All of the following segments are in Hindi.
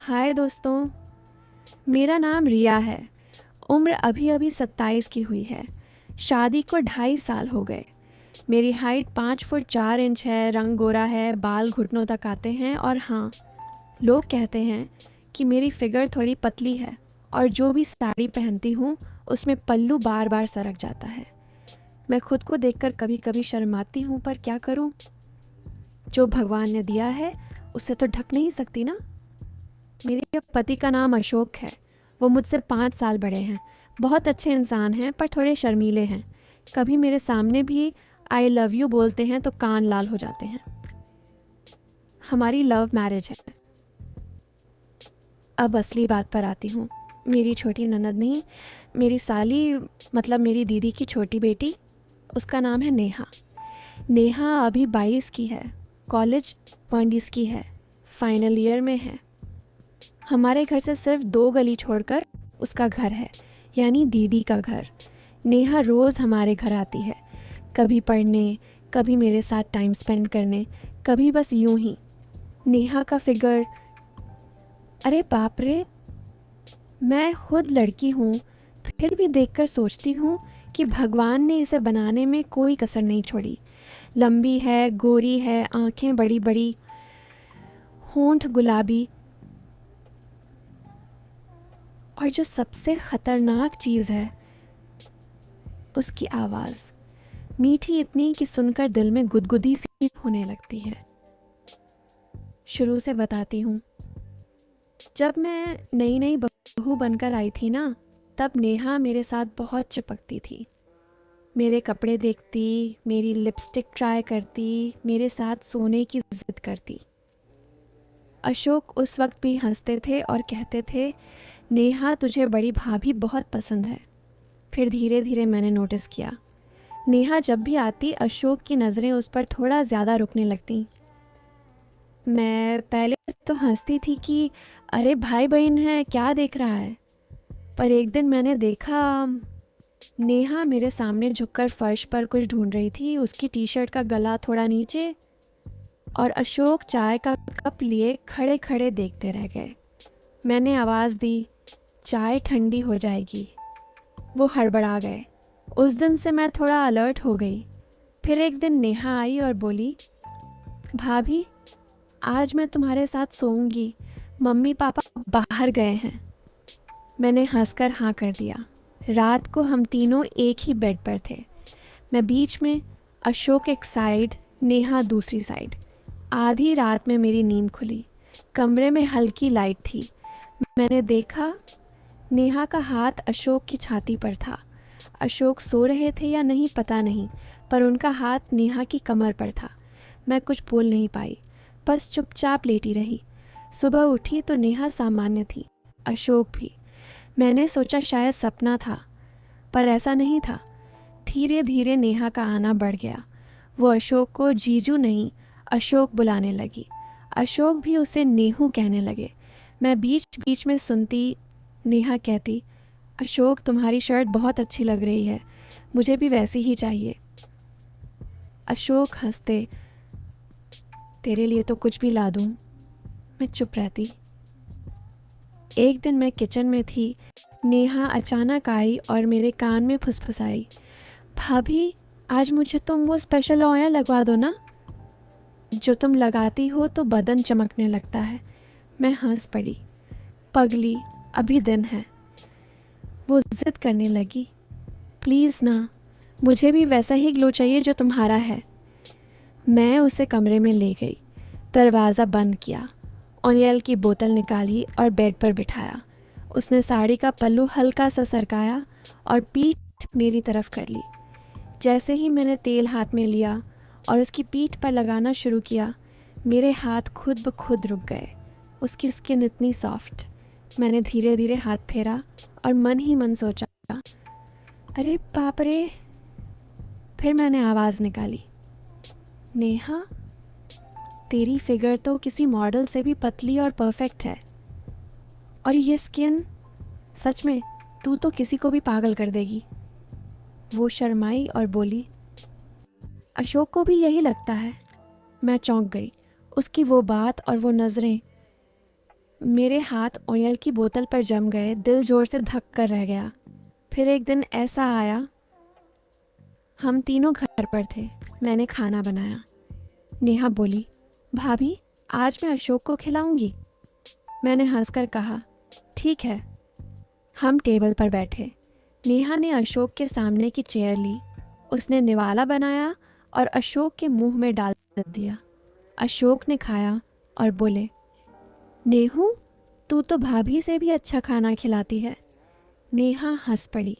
हाय दोस्तों, मेरा नाम रिया है। उम्र अभी अभी 27 की हुई है। शादी को 2.5 साल हो गए। मेरी हाइट 5 फुट 4 इंच है, रंग गोरा है, बाल घुटनों तक आते हैं और हाँ, लोग कहते हैं कि मेरी फिगर थोड़ी पतली है और जो भी साड़ी पहनती हूँ उसमें पल्लू बार बार सरक जाता है। मैं खुद को देखकर कभी कभी शर्माती हूँ, पर क्या करूँ? जो भगवान ने दिया है उसे तो ढक नहीं सकती ना। मेरे पति का नाम अशोक है। वो मुझसे 5 साल बड़े हैं। बहुत अच्छे इंसान हैं पर थोड़े शर्मीले हैं। कभी मेरे सामने भी आई लव यू बोलते हैं तो कान लाल हो जाते हैं। हमारी लव मैरिज है। अब असली बात पर आती हूँ। मेरी छोटी ननद नहीं, मेरी साली, मतलब मेरी दीदी की छोटी बेटी, उसका नाम है नेहा। नेहा अभी 22 की है, कॉलेज पॉइंडीज की है, फाइनल ईयर में है। हमारे घर से सिर्फ 2 गली छोड़कर उसका घर है, यानी दीदी का घर। नेहा रोज़ हमारे घर आती है, कभी पढ़ने, कभी मेरे साथ टाइम स्पेंड करने, कभी बस यूं ही। नेहा का फिगर, अरे बाप रे, मैं खुद लड़की हूँ फिर भी देखकर सोचती हूँ कि भगवान ने इसे बनाने में कोई कसर नहीं छोड़ी। लंबी है, गोरी है, आंखें बड़ी बड़ी, होंठ गुलाबी, और जो सबसे ख़तरनाक चीज़ है उसकी आवाज़। मीठी इतनी कि सुनकर दिल में गुदगुदी सी होने लगती है। शुरू से बताती हूँ। जब मैं नई नई बहू बनकर आई थी ना, तब नेहा मेरे साथ बहुत चिपकती थी। मेरे कपड़े देखती, मेरी लिपस्टिक ट्राई करती, मेरे साथ सोने की जिद करती। अशोक उस वक्त भी हंसते थे और कहते थे, नेहा तुझे बड़ी भाभी बहुत पसंद है। फिर धीरे धीरे मैंने नोटिस किया, नेहा जब भी आती अशोक की नज़रें उस पर थोड़ा ज़्यादा रुकने लगती। मैं पहले तो हंसती थी कि अरे भाई बहन है, क्या देख रहा है। पर एक दिन मैंने देखा, नेहा मेरे सामने झुककर फर्श पर कुछ ढूंढ रही थी, उसकी टी शर्ट का गला थोड़ा नीचे, और अशोक चाय का कप लिए खड़े खड़े देखते रह गए। मैंने आवाज़ दी, चाय ठंडी हो जाएगी। वो हड़बड़ा गए। उस दिन से मैं थोड़ा अलर्ट हो गई। फिर एक दिन नेहा आई और बोली, भाभी आज मैं तुम्हारे साथ सोऊंगी, मम्मी पापा बाहर गए हैं। मैंने हंसकर हाँ कर दिया। रात को हम तीनों एक ही बेड पर थे। मैं बीच में, अशोक एक साइड, नेहा दूसरी साइड। आधी रात में मेरी नींद खुली। कमरे में हल्की लाइट थी। मैंने देखा, नेहा का हाथ अशोक की छाती पर था। अशोक सो रहे थे या नहीं पता नहीं, पर उनका हाथ नेहा की कमर पर था। मैं कुछ बोल नहीं पाई, बस चुपचाप लेटी रही। सुबह उठी तो नेहा सामान्य थी, अशोक भी। मैंने सोचा शायद सपना था, पर ऐसा नहीं था। धीरे धीरे नेहा का आना बढ़ गया। वो अशोक को जीजू नहीं, अशोक बुलाने लगी। अशोक भी उसे नेहू कहने लगे। मैं बीच बीच में सुनती, नेहा कहती, अशोक तुम्हारी शर्ट बहुत अच्छी लग रही है, मुझे भी वैसी ही चाहिए। अशोक हंसते, तेरे लिए तो कुछ भी ला दूँ। मैं चुप रहती। एक दिन मैं किचन में थी, नेहा अचानक आई और मेरे कान में फुसफुसाई, भाभी आज मुझे तुम वो स्पेशल ऑयल लगवा दो ना, जो तुम लगाती हो तो बदन चमकने लगता है। मैं हंस पड़ी, पगली अभी दिन है। वो जिद करने लगी, प्लीज़ ना, मुझे भी वैसा ही ग्लो चाहिए जो तुम्हारा है। मैं उसे कमरे में ले गई, दरवाज़ा बंद किया, ऑयल की बोतल निकाली और बेड पर बिठाया। उसने साड़ी का पल्लू हल्का सा सरकाया और पीठ मेरी तरफ कर ली। जैसे ही मैंने तेल हाथ में लिया और उसकी पीठ पर लगाना शुरू किया, मेरे हाथ खुद ब खुद रुक गए। उसकी स्किन इतनी सॉफ्ट। मैंने धीरे धीरे हाथ फेरा और मन ही मन सोचा, अरे बाप रे। फिर मैंने आवाज़ निकाली, नेहा तेरी फिगर तो किसी मॉडल से भी पतली और परफेक्ट है, और ये स्किन, सच में तू तो किसी को भी पागल कर देगी। वो शर्माई और बोली, अशोक को भी यही लगता है। मैं चौंक गई। उसकी वो बात और वो नज़रें। मेरे हाथ ऑयल की बोतल पर जम गए, दिल जोर से धक कर रह गया। फिर एक दिन ऐसा आया, हम तीनों घर पर थे। मैंने खाना बनाया। नेहा बोली, भाभी आज मैं अशोक को खिलाऊंगी। मैंने हंसकर कहा, ठीक है। हम टेबल पर बैठे। नेहा ने अशोक के सामने की चेयर ली। उसने निवाला बनाया और अशोक के मुंह में डाल दिया। अशोक ने खाया और बोले, नेहू तू तो भाभी से भी अच्छा खाना खिलाती है। नेहा हंस पड़ी।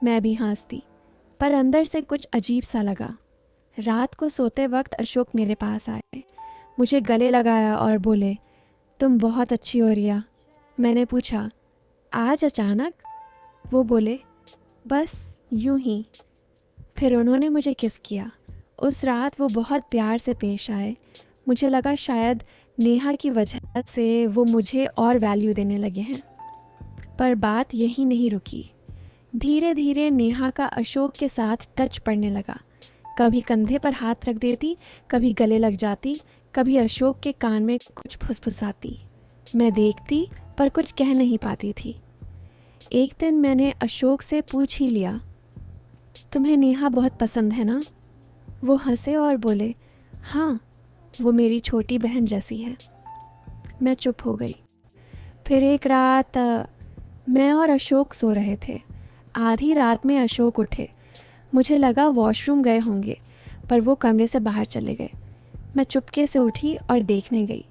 मैं भी हंस दी, पर अंदर से कुछ अजीब सा लगा। रात को सोते वक्त अशोक मेरे पास आए, मुझे गले लगाया और बोले, तुम बहुत अच्छी हो रिया। मैंने पूछा, आज अचानक? वो बोले, बस यूं ही। फिर उन्होंने मुझे किस किया। उस रात वो बहुत प्यार से पेश आए। मुझे लगा शायद नेहा की वजह से वो मुझे और वैल्यू देने लगे हैं। पर बात यही नहीं रुकी। धीरे धीरे नेहा का अशोक के साथ टच पड़ने लगा। कभी कंधे पर हाथ रख देती, कभी गले लग जाती, कभी अशोक के कान में कुछ फुसफुसाती। मैं देखती पर कुछ कह नहीं पाती थी। एक दिन मैंने अशोक से पूछ ही लिया, तुम्हें नेहा बहुत पसंद है ना? वो हंसे और बोले, हाँ, वो मेरी छोटी बहन जैसी है। मैं चुप हो गई। फिर एक रात मैं और अशोक सो रहे थे। आधी रात में अशोक उठे। मुझे लगा वॉशरूम गए होंगे, पर वो कमरे से बाहर चले गए। मैं चुपके से उठी और देखने गई।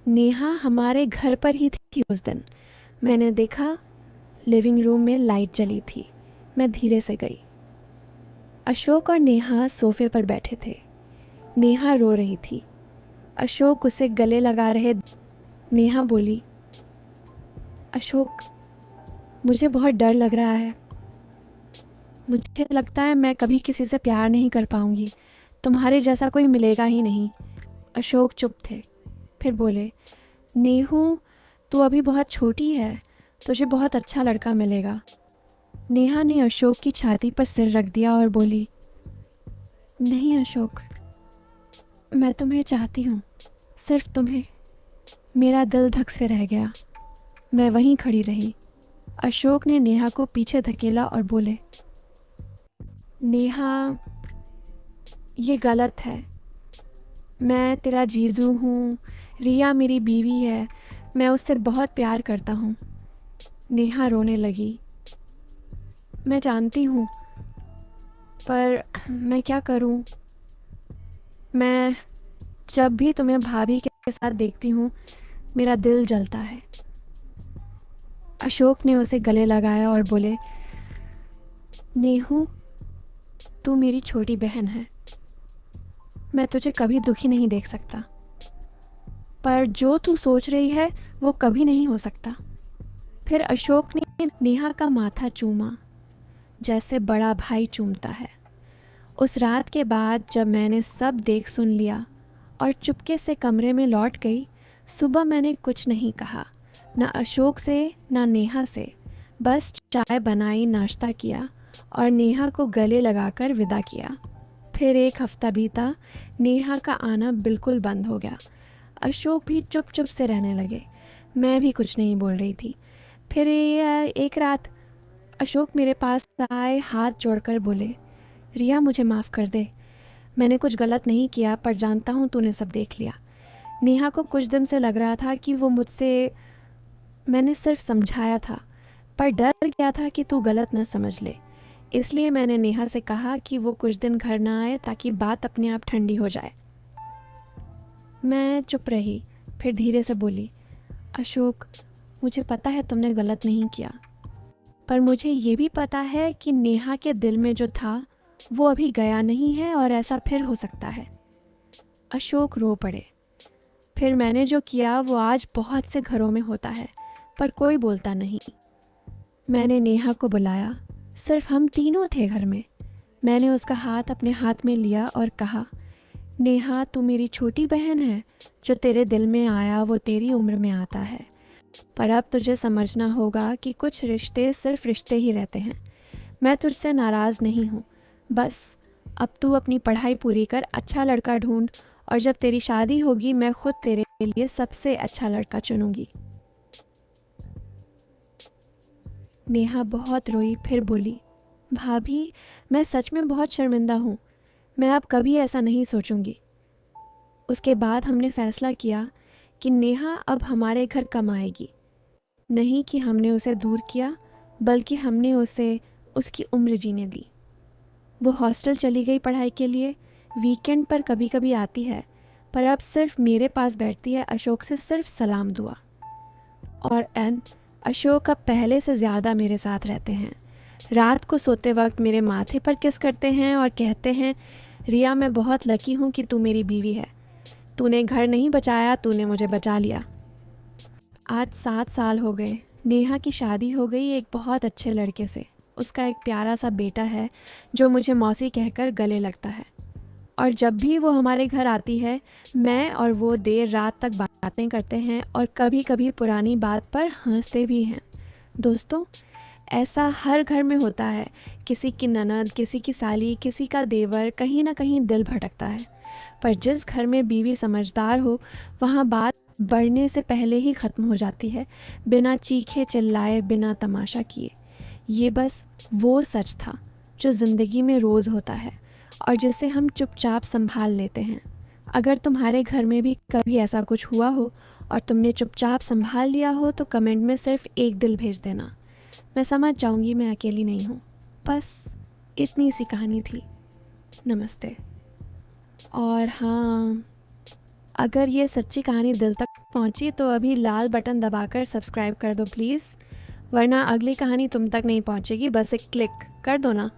नेहा हमारे घर पर ही थी उस दिन। मैंने देखा लिविंग रूम में लाइट जली थी। मैं धीरे से गई। अशोक और नेहा सोफे पर बैठे थे। नेहा रो रही थी। अशोक उसे गले लगा रहे। नेहा बोली, अशोक मुझे बहुत डर लग रहा है। मुझे लगता है मैं कभी किसी से प्यार नहीं कर पाऊंगी। तुम्हारे जैसा कोई मिलेगा ही नहीं। अशोक चुप थे। फिर बोले, नेहू तू अभी बहुत छोटी है, तुझे बहुत अच्छा लड़का मिलेगा। नेहा ने अशोक की छाती पर सिर रख दिया और बोली, नहीं अशोक, मैं तुम्हें चाहती हूँ, सिर्फ तुम्हें। मेरा दिल धक से रह गया। मैं वहीं खड़ी रही। अशोक ने नेहा को पीछे धकेला और बोले, नेहा ये गलत है। मैं तेरा जीजू हूँ, रिया मेरी बीवी है, मैं उससे बहुत प्यार करता हूँ। नेहा रोने लगी। मैं जानती हूँ, पर मैं क्या करूँ? मैं जब भी तुम्हें भाभी के साथ देखती हूँ मेरा दिल जलता है। अशोक ने उसे गले लगाया और बोले, नेहू तू मेरी छोटी बहन है, मैं तुझे कभी दुखी नहीं देख सकता, पर जो तू सोच रही है वो कभी नहीं हो सकता। फिर अशोक ने नेहा का माथा चूमा जैसे बड़ा भाई चूमता है। उस रात के बाद जब मैंने सब देख सुन लिया और चुपके से कमरे में लौट गई, सुबह मैंने कुछ नहीं कहा, ना अशोक से ना नेहा से। बस चाय बनाई, नाश्ता किया और नेहा को गले लगाकर विदा किया। फिर एक हफ्ता बीता। नेहा का आना बिल्कुल बंद हो गया। अशोक भी चुप चुप से रहने लगे। मैं भी कुछ नहीं बोल रही थी। फिर एक रात अशोक मेरे पास आए, हाथ जोड़कर बोले, रिया मुझे माफ़ कर दे, मैंने कुछ गलत नहीं किया, पर जानता हूँ तूने सब देख लिया। नेहा को कुछ दिन से लग रहा था कि वो मुझसे, मैंने सिर्फ समझाया था, पर डर गया था कि तू गलत न समझ ले। इसलिए मैंने नेहा से कहा कि वो कुछ दिन घर ना आए ताकि बात अपने आप ठंडी हो जाए। मैं चुप रही। फिर धीरे से बोली, अशोक मुझे पता है तुमने गलत नहीं किया, पर मुझे ये भी पता है कि नेहा के दिल में जो था वो अभी गया नहीं है और ऐसा फिर हो सकता है। अशोक रो पड़े। फिर मैंने जो किया वो आज बहुत से घरों में होता है, पर कोई बोलता नहीं। मैंने नेहा को बुलाया। सिर्फ हम तीनों थे घर में। मैंने उसका हाथ अपने हाथ में लिया और कहा, नेहा तू मेरी छोटी बहन है। जो तेरे दिल में आया वो तेरी उम्र में आता है, पर अब तुझे समझना होगा कि कुछ रिश्ते सिर्फ रिश्ते ही रहते हैं। मैं तुझसे नाराज़ नहीं हूँ, बस अब तू अपनी पढ़ाई पूरी कर, अच्छा लड़का ढूंढ, और जब तेरी शादी होगी मैं खुद तेरे लिए सबसे अच्छा लड़का चुनूंगी। नेहा बहुत रोई, फिर बोली, भाभी मैं सच में बहुत शर्मिंदा हूँ, मैं अब कभी ऐसा नहीं सोचूंगी। उसके बाद हमने फ़ैसला किया कि नेहा अब हमारे घर कम आएगी। नहीं कि हमने उसे दूर किया, बल्कि हमने उसे उसकी उम्र जीने दी। वो हॉस्टल चली गई पढ़ाई के लिए, वीकेंड पर कभी कभी आती है, पर अब सिर्फ मेरे पास बैठती है, अशोक से सिर्फ सलाम दुआ। और अशोक अब पहले से ज़्यादा मेरे साथ रहते हैं। रात को सोते वक्त मेरे माथे पर किस करते हैं और कहते हैं, रिया मैं बहुत लकी हूँ कि तू मेरी बीवी है, तूने घर नहीं बचाया, तूने मुझे बचा लिया। आज 7 साल हो गए। नेहा की शादी हो गई एक बहुत अच्छे लड़के से। उसका एक प्यारा सा बेटा है जो मुझे मौसी कहकर गले लगता है। और जब भी वो हमारे घर आती है, मैं और वो देर रात तक बातें करते हैं और कभी कभी पुरानी बात पर हंसते भी हैं। दोस्तों, ऐसा हर घर में होता है। किसी की ननद, किसी की साली, किसी का देवर, कहीं ना कहीं दिल भटकता है। पर जिस घर में बीवी समझदार हो, वहाँ बात बढ़ने से पहले ही ख़त्म हो जाती है, बिना चीखे चिल्लाए, बिना तमाशा किए। ये बस वो सच था जो ज़िंदगी में रोज़ होता है और जिसे हम चुपचाप संभाल लेते हैं। अगर तुम्हारे घर में भी कभी ऐसा कुछ हुआ हो और तुमने चुपचाप संभाल लिया हो, तो कमेंट में सिर्फ एक दिल भेज देना। मैं समझ जाऊंगी मैं अकेली नहीं हूँ। बस इतनी सी कहानी थी। नमस्ते। और हाँ, अगर ये सच्ची कहानी दिल तक पहुँची तो अभी लाल बटन दबाकर सब्सक्राइब कर दो प्लीज़, वरना अगली कहानी तुम तक नहीं पहुँचेगी। बस एक क्लिक कर दो ना।